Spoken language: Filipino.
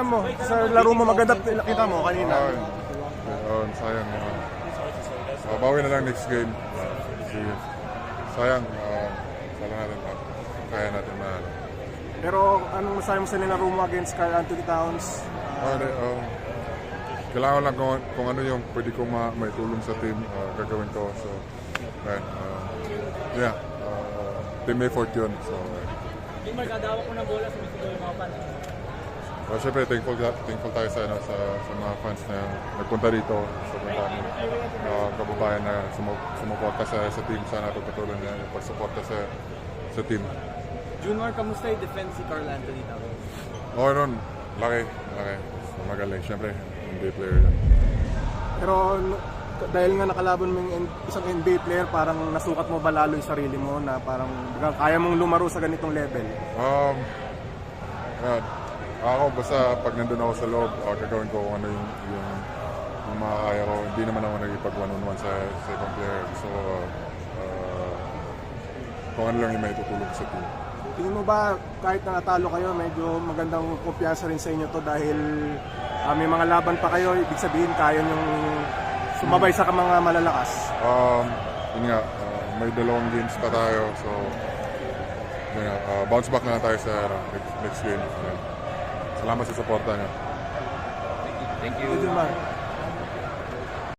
pakiramdam mo sa laro mo? Maganda kita mo kanina. Sayang. Bawi na lang next game. Sayang. Sana natin kaya natin mahal. Pero anong masabi mo sa nilaro mo against Karl Anthony Towns? Kailangan lang kung ano yung pwede kong maitulong sa team, gagawin ko. So, team effort yun. So, Yung magkadawa ko ng bola, sumisigaw yung mga fans. Siyempre, thankful tayo sa mga fans na nagpunta dito. Sobrang dami kababayan na sumuporta sa team. Sana pagpatuloy na yung pagsuporta sa team. Junmar, kamusta yung defense si Karl Anthony Towns? Okay nun, laki. Magaling. Siyempre, NBA player yan. Pero dahil nga nakalaban mo yung isang NBA player, parang nasukat mo ba lalo yung sarili mo na parang kaya mong lumaro sa ganitong level? Ako basta pag nandun ako sa loob, gagawin ko kung ano yung makakaya ko. Hindi naman ako nagipag one-on-one sa ibang player. So, kung ano lang yung may tutulog sa team. Tingin mo ba kahit na natalo kayo, medyo magandang kumpiyansa rin sa inyo to dahil may mga laban pa kayo, ibig sabihin kaya yung sumabay sa mga malalakas? Yun nga, may dalawang games pa tayo. So, yun nga, bounce back na tayo sa next game. Salamat sa suporta niyo. Thank you. Thank you, man.